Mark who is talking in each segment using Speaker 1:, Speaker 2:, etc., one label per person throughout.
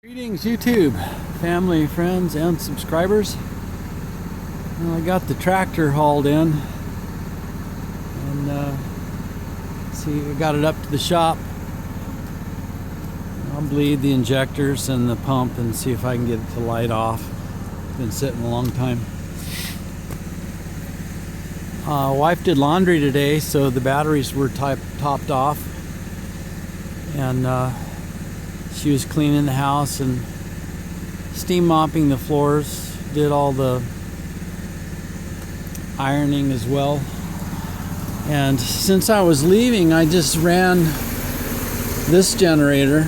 Speaker 1: Greetings YouTube, family, friends, and subscribers. Well, I got the tractor hauled in and see, I got it up to the shop. I'll bleed the injectors and the pump and see if I can get it to light off. It's been sitting a long time. Wife did laundry today, so the batteries were topped off, and she was cleaning the house and steam mopping the floors, did all the ironing as well. And since I was leaving, I just ran this generator.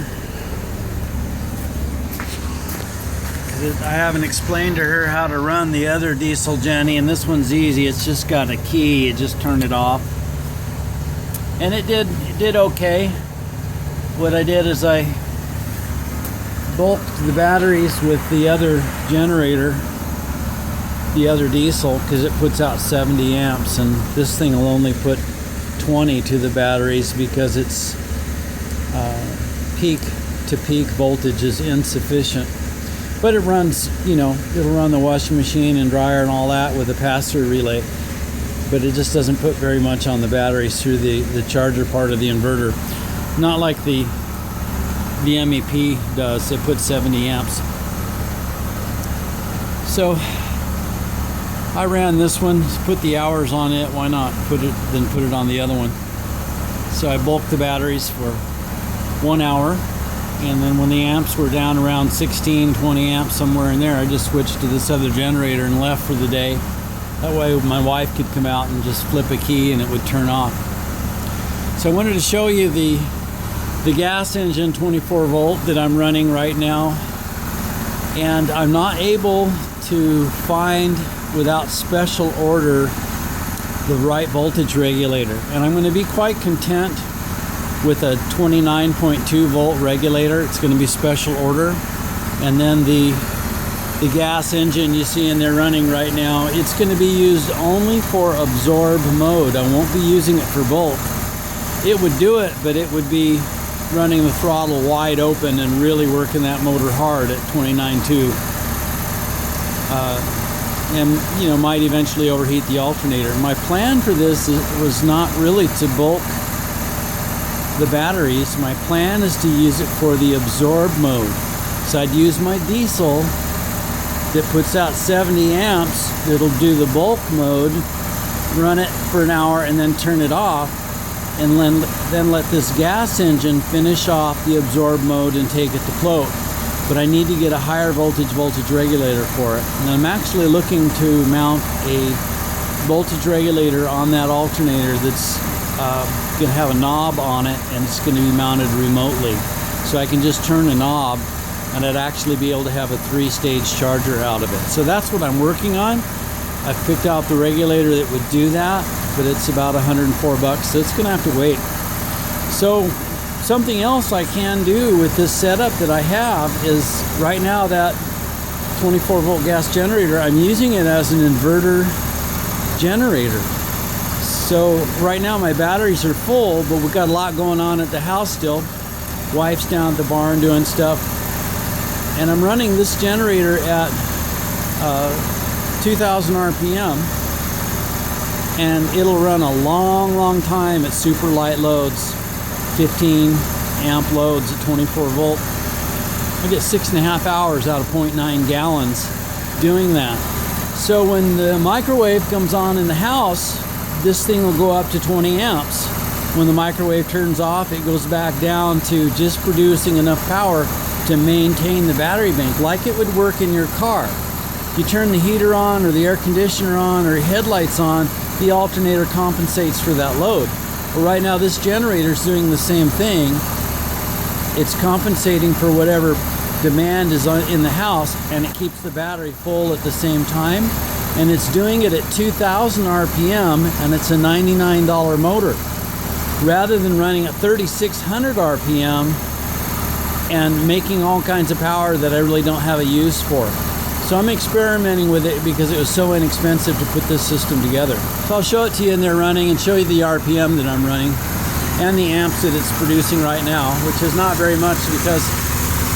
Speaker 1: I haven't explained to her how to run the other diesel Genny, and this one's easy. It's just got a key. You just turn it off. And it did okay. What I did is I bulked the batteries with the other generator, the other diesel, because it puts out 70 amps, and this thing will only put 20 to the batteries because its peak to peak voltage is insufficient. But it runs, it'll run the washing machine and dryer and all that with a pass-through relay, but it just doesn't put very much on the batteries through the charger part of the inverter. Not like the MEP does. It puts 70 amps. So I ran this one, put the hours on it. Why not put it on the other one? So I bulked the batteries for 1 hour, and then when the amps were down around 16, 20 amps, somewhere in there, I just switched to this other generator and left for the day. That way my wife could come out and just flip a key and it would turn off. So I wanted to show you the gas engine 24 volt that I'm running right now, and I'm not able to find, without special order, the right voltage regulator, and I'm going to be quite content with a 29.2 volt regulator. It's going to be special order. And then the gas engine you see in there running right now, it's going to be used only for absorb mode. I won't be using it for bulk. It would do it, but it would be running the throttle wide open and really working that motor hard at 29.2. And might eventually overheat the alternator. My plan for this was not really to bulk the batteries. My plan is to use it for the absorb mode. So I'd use my diesel that puts out 70 amps, that'll do the bulk mode, run it for an hour and then turn it off, and then let this gas engine finish off the absorb mode and take it to float. But I need to get a higher voltage regulator for it. And I'm actually looking to mount a voltage regulator on that alternator that's going to have a knob on it, and it's going to be mounted remotely. So I can just turn a knob and I'd actually be able to have a 3-stage charger out of it. So that's what I'm working on. I've picked out the regulator that would do that, but it's about 104 bucks, so it's going to have to wait. So something else I can do with this setup that I have is, right now, that 24 volt gas generator, I'm using it as an inverter generator. So right now my batteries are full, but we've got a lot going on at the house still. Wife's down at the barn doing stuff, and I'm running this generator at 2,000 RPM, and it'll run a long time at super light loads, 15 amp loads at 24 volt. I get 6.5 hours out of 0.9 gallons doing that. So when the microwave comes on in the house, this thing will go up to 20 amps. When the microwave turns off, it goes back down to just producing enough power to maintain the battery bank, like it would work in your car. You turn the heater on or the air conditioner on or headlights on, the alternator compensates for that load. Well, right now this generator is doing the same thing. It's compensating for whatever demand is in the house, and it keeps the battery full at the same time. And it's doing it at 2,000 RPM, and it's a $99 motor, rather than running at 3,600 RPM and making all kinds of power that I really don't have a use for. So I'm experimenting with it because it was so inexpensive to put this system together. So I'll show it to you in there running, and show you the RPM that I'm running and the amps that it's producing right now, which is not very much because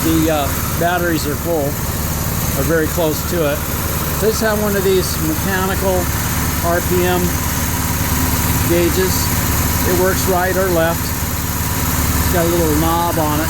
Speaker 1: the batteries are full, or very close to it. So I just have one of these mechanical RPM gauges. It works right or left. It's got a little knob on it.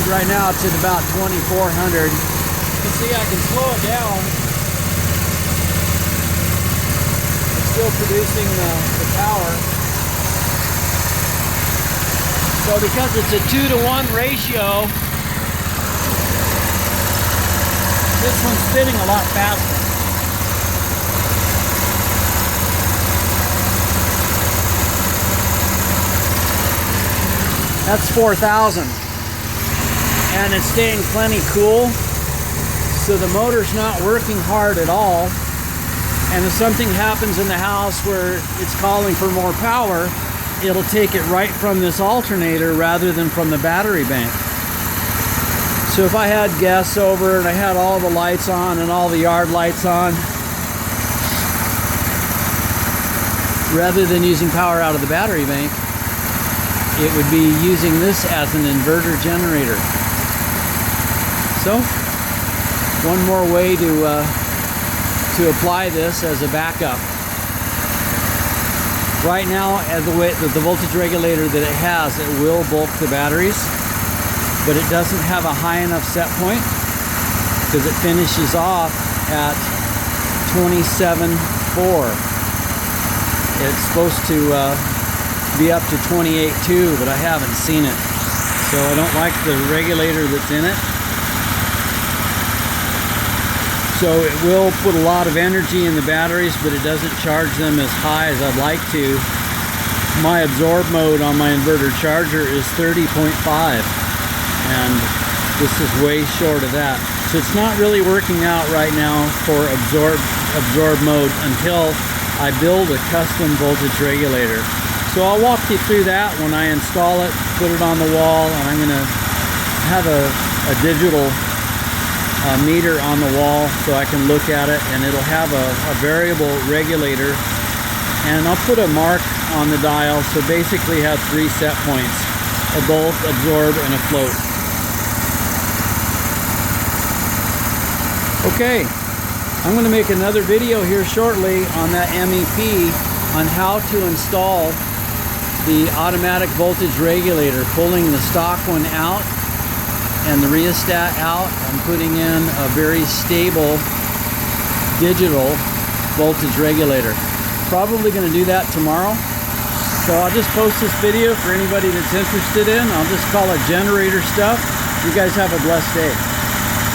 Speaker 1: Right now it's at about 2400. You can see I can slow it down. It's still producing the power. So because it's a 2-to-1 ratio, this one's spinning a lot faster. That's 4,000. And it's staying plenty cool, so the motor's not working hard at all. And if something happens in the house where it's calling for more power, it'll take it right from this alternator rather than from the battery bank. So if I had guests over and I had all the lights on and all the yard lights on, rather than using power out of the battery bank, it would be using this as an inverter generator. So, one more way to apply this as a backup. Right now, as the voltage regulator that it has, it will bulk the batteries, but it doesn't have a high enough set point because it finishes off at 27.4. It's supposed to be up to 28.2, but I haven't seen it, so I don't like the regulator that's in it. So it will put a lot of energy in the batteries, but it doesn't charge them as high as I'd like to. My absorb mode on my inverter charger is 30.5, and this is way short of that. So it's not really working out right now for absorb mode until I build a custom voltage regulator. So I'll walk you through that when I install it, put it on the wall, and I'm going to have a digital meter on the wall so I can look at it, and it'll have a variable regulator, and I'll put a mark on the dial, so basically have 3 set points: a bulk, absorb, and a float. Okay, I'm going to make another video here shortly on that MEP on how to install the automatic voltage regulator, pulling the stock one out and the rheostat out. I'm putting in a very stable digital voltage regulator. Probably going to do that tomorrow. So I'll just post this video for anybody that's interested in. I'll just call it generator stuff. You guys have a blessed day.